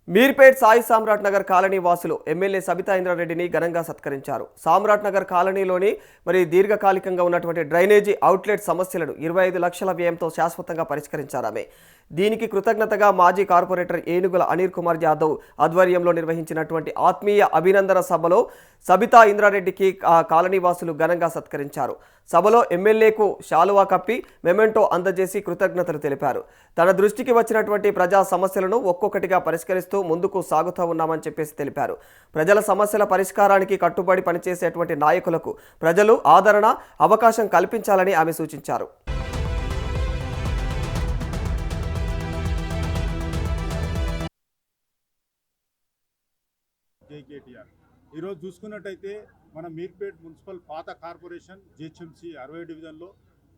మీర్పేట్ సాయి సామ్రాట్ Nagar colony వాసులు MLA Sabitha ఇంద్రారెడ్డిని ఘనంగా సత్కరించారు. సామ్రాట్ నగర్ కాలనీలోని దీర్ఘకాలికంగా ఉన్నటువంటి డ్రైనేజీ అవుట్లెట్ సమస్యలను 25 లక్షల వ్యయంతో శాశ్వతంగా పరిష్కరించారు. ఆమె దీనికి కృతజ్ఞతగా మాజీ కార్పొరేటర్ ఏనుగుల అనిల్ కుమార్ యాదవ్ ఆధ్వర్యంలో నిర్వహించినటువంటి ఆత్మీయ అభినందన సభలో సబితా ఇంద్రారెడ్డికి కాలనీ వాసులు ఘనంగా సత్కరించారు. సభలో ఎమ్మెల్యేకు శాలువా కప్పి మెమెంటో అందజేసి కృతజ్ఞతలు తెలిపారు. తన దృష్టికి వచ్చినటువంటి ప్రజా సమస్యలను ఒక్కొక్కటిగా పరిష్కరిస్తూ ముందుకు సాగుతూ ఉన్నామని చెప్పేసి తెలిపారు. ప్రజల సమస్యల పరిష్కారానికి కట్టుబడి పనిచేసేటువంటి నాయకులకు ప్రజలు ఆదరణ, అవకాశం కల్పించాలని ఆమె సూచించారు. ఈరోజు చూసుకున్నట్టయితే మన మీర్పేట్ మున్సిపల్ పాత కార్పొరేషన్ జిహెచ్ఎంసీ 60 డివిజన్లో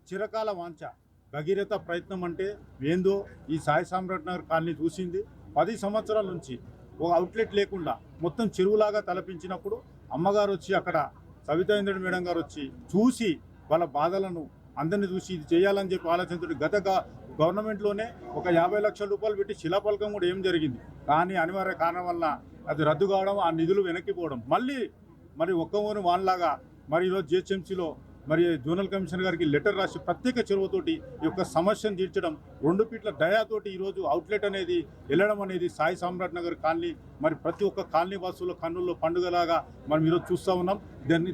చిరకాల వాంఛ భగీరథ ప్రయత్నం అంటే ఏందో ఈ సాయి సామ్రాట్ నగర్ కాలనీ చూసింది. 10 సంవత్సరాల నుంచి ఒక అవుట్లెట్ లేకుండా మొత్తం చెరువులాగా తలపించినప్పుడు అమ్మగారు వచ్చి అక్కడ సబితా ఇంద్రారెడ్డి మేడం గారు వచ్చి చూసి వాళ్ళ బాధలను అందరినీ చూసి ఇది చేయాలని చెప్పి ఆలోచనతో గత గవర్నమెంట్లోనే ఒక 50 లక్షల రూపాయలు పెట్టి శిలాఫలకం కూడా ఏం జరిగింది. కానీ అనివార్య కారణం వల్ల అది రద్దు కావడం, ఆ నిధులు వెనక్కిపోవడం, మరి ఒక్కమూని వాన్లాగా మరి ఈరోజు జిహెచ్ఎంసీలో మరి జోనల్ కమిషనర్ గారికి లెటర్ రాసి ప్రత్యేక చొరవతోటి ఈ యొక్క సమస్యను తీర్చడం, 2 ఫీట్ల డయాతోటి ఈరోజు అవుట్లెట్ అనేది వెళ్ళడం అనేది సాయి సామ్రాట్ నగర్ కాలనీ మరి ప్రతి ఒక్క కాలనీ వాసుల కన్నుల్లో పండుగలాగా మనం ఈరోజు చూస్తూ ఉన్నాం.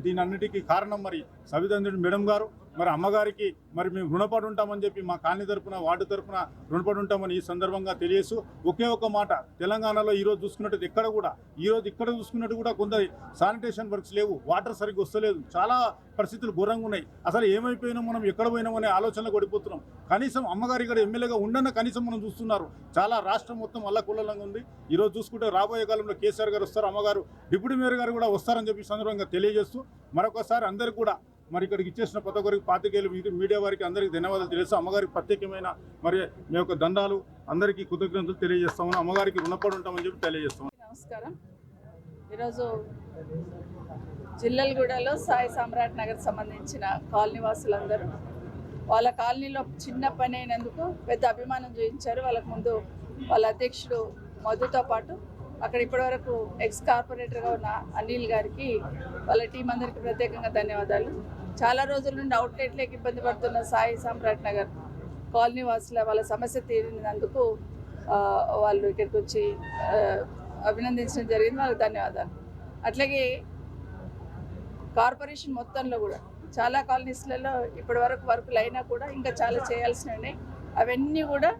దీని అన్నిటికీ కారణం మరి సబితా ఇంద్రారెడ్డి మేడం గారు. మరి అమ్మగారికి మరి మేము రుణపడి ఉంటామని చెప్పి మా కాలనీ తరఫున, వార్డు తరఫున రుణపడి ఉంటామని ఈ సందర్భంగా తెలియజేస్తూ ఒకే ఒక మాట, తెలంగాణలో ఈరోజు చూసుకున్నట్టు ఇక్కడ చూసుకున్నట్టు కూడా కొందరు శానిటేషన్ వర్క్స్ లేవు, వాటర్ సరిగ్గా వస్తలేదు, చాలా పరిస్థితులు ఘోరంగా ఉన్నాయి. అసలు ఏమైపోయినా మనం ఎక్కడ పోయినామనే ఆలోచనలో పడిపోతున్నాం. కనీసం అమ్మగారు ఇక్కడ ఎమ్మెల్యేగా ఉండన్న కనీసం మనం చూస్తున్నారు. చాలా రాష్ట్రం మొత్తం అల్లకొల్లంగా ఉంది. ఈరోజు చూసుకుంటే రాబోయే కాలంలో కేసీఆర్ గారు వస్తారు, అమ్మగారు డిప్యూటీ మేయర్ గారు కూడా వస్తారని చెప్పి సందర్భంగా తెలియజేస్తూ మరొకసారి అందరికీ కూడా మరి ఇక్కడికి ఇచ్చేసిన ప్రతి ఒక్కరికి, పాత్రికేయులు, మీడియా వారికి అందరికీ ధన్యవాదాలు తెలియజేస్తాం. అమ్మగారికి ప్రత్యేకమైన మరి మీ యొక్క దండాలు, అందరికీ కృతజ్ఞతలు తెలియజేస్తామని, అమ్మగారికి రుణపడి ఉంటామని చెప్పి తెలియజేస్తాం. నమస్కారం. ఈరోజు జిల్లెలగూడలో సాయి సామ్రాట్ నగర్ సంబంధించిన కాలనీ వాసులందరూ వాళ్ళ కాలనీలో చిన్న పని అయినందుకు పెద్ద అభిమానం చూపించారు. వాళ్ళకు ముందు వాళ్ళ అధ్యక్షుడు మధుతో పాటు అక్కడ ఇప్పటివరకు ఎక్స్ కార్పొరేటర్గా ఉన్న అనిల్ గారికి, వాళ్ళ టీం అందరికీ ప్రత్యేకంగా ధన్యవాదాలు. చాలా రోజుల నుండి అవుట్లెట్లకు ఇబ్బంది పడుతున్న సాయి సామ్రాట్ నగర్ కాలనీ వాసుల వాళ్ళ సమస్య తీరినందుకు వాళ్ళు ఇక్కడికి వచ్చి అభినందించడం జరిగింది. వాళ్ళకి ధన్యవాదాలు. అట్లాగే కార్పొరేషన్ మొత్తంలో కూడా చాలా కాలనీస్లలో ఇప్పటివరకు వర్కులు అయినా కూడా ఇంకా చాలా చేయాల్సినవి ఉన్నాయి. అవన్నీ కూడా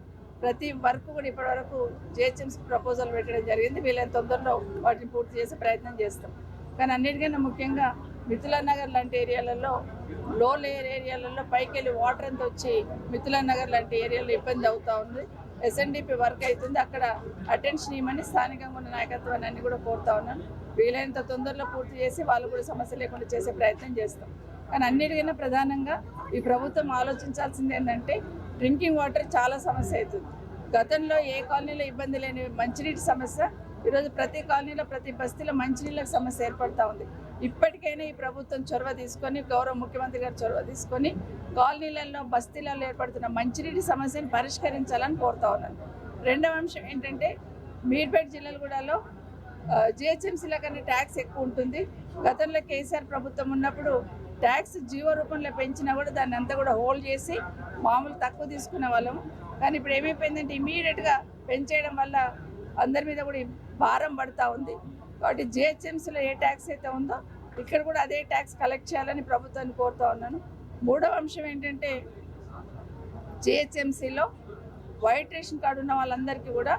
ప్రతి వర్క్ కూడా ఇప్పటివరకు జిహెచ్ఎంసీ ప్రపోజల్ పెట్టడం జరిగింది. వీళ్ళని తొందరలో వాటిని పూర్తి చేసే ప్రయత్నం చేస్తాం. కానీ అన్నిటికన్నా ముఖ్యంగా మిథులా నగర్ లాంటి ఏరియాలలో, లో లేయర్ ఏరియాలలో పైకి వెళ్ళి వాటర్ అంతా వచ్చి మిథులా నగర్ లాంటి ఏరియాలో ఇబ్బంది అవుతూ ఉంది. ఎస్ఎన్డిపి వర్క్ అవుతుంది, అక్కడ అటెన్షన్ ఇవ్వమని స్థానికంగా ఉన్న నాయకత్వాన్ని అన్ని కూడా కోరుతా ఉన్నాను. వీలైనంత తొందరలో పూర్తి చేసి వాళ్ళు కూడా సమస్య లేకుండా చేసే ప్రయత్నం చేస్తాం. కానీ అన్నిటికన్నా ప్రధానంగా ఈ ప్రభుత్వం ఆలోచించాల్సింది ఏంటంటే, డ్రింకింగ్ వాటర్ చాలా సమస్య అవుతుంది. గతంలో ఏ కాలనీలో ఇబ్బంది లేని మంచినీటి సమస్య ఈరోజు ప్రతి కాలనీలో, ప్రతి బస్తీలో మంచినీళ్ళకి సమస్య ఏర్పడుతూ ఉంది. ఇప్పటికైనా ఈ ప్రభుత్వం చొరవ తీసుకొని, గౌరవ ముఖ్యమంత్రి గారు చొరవ తీసుకొని కాలనీలలో, బస్తీలలో ఏర్పడుతున్న మంచినీటి సమస్యను పరిష్కరించాలని కోరుతా ఉన్నాను. రెండవ అంశం ఏంటంటే, మీర్పేట్ జిల్లాలో జిహెచ్ఎంసీల కన్నా ట్యాక్స్ ఎక్కువ ఉంటుంది. గతంలో కేసీఆర్ ప్రభుత్వం ఉన్నప్పుడు ట్యాక్స్ జీవో రూపంలో పెంచినా కూడా దాన్ని అంతా కూడా హోల్డ్ చేసి మామూలు తక్కువ తీసుకునే వాళ్ళము. కానీ ఇప్పుడు ఏమైపోయిందంటే ఇమీడియట్గా పెంచేయడం వల్ల అందరి మీద కూడా భారం పడుతూ ఉంది. కాబట్టి జిహెచ్ఎంసీలో ఏ ట్యాక్స్ అయితే ఉందో ఇక్కడ కూడా అదే ట్యాక్స్ కలెక్ట్ చేయాలని ప్రభుత్వాన్ని కోరుతూ ఉన్నాను. మూడవ అంశం ఏంటంటే, జిహెచ్ఎంసీలో వైట్ రేషన్ కార్డు ఉన్న వాళ్ళందరికీ కూడా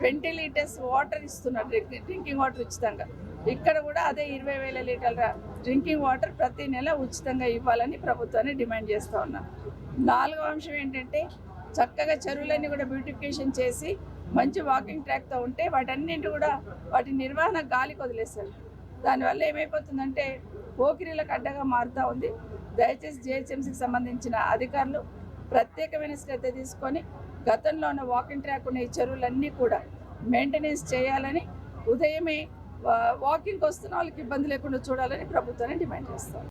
20 లీటర్స్ వాటర్ ఇస్తున్నారు, డ్రింకింగ్ వాటర్ ఉచితంగా. ఇక్కడ కూడా అదే 20,000 లీటర్ల డ్రింకింగ్ వాటర్ ప్రతి నెల ఉచితంగా ఇవ్వాలని ప్రభుత్వాన్ని డిమాండ్ చేస్తూ ఉన్నాను. నాలుగవ అంశం ఏంటంటే, చక్కగా చెరువులన్నీ కూడా బ్యూటిఫికేషన్ చేసి మంచి వాకింగ్ ట్రాక్తో ఉంటే వాటన్నింటి కూడా వాటి నిర్వహణ గాలికి వదిలేస్తారు. దానివల్ల ఏమైపోతుందంటే పోకిరీలకు అడ్డగా మారుతూ ఉంది. దయచేసి జిహెచ్ఎంసీకి సంబంధించిన అధికారులు ప్రత్యేకమైన శ్రద్ధ తీసుకొని గతంలో ఉన్న వాకింగ్ ట్రాక్ ఉన్న ఈ చెరువులన్నీ కూడా మెయింటెనెన్స్ చేయాలని, ఉదయమే వాకింగ్కి వస్తున్న వాళ్ళకి ఇబ్బంది లేకుండా చూడాలని ప్రభుత్వాన్ని డిమాండ్ చేస్తాం.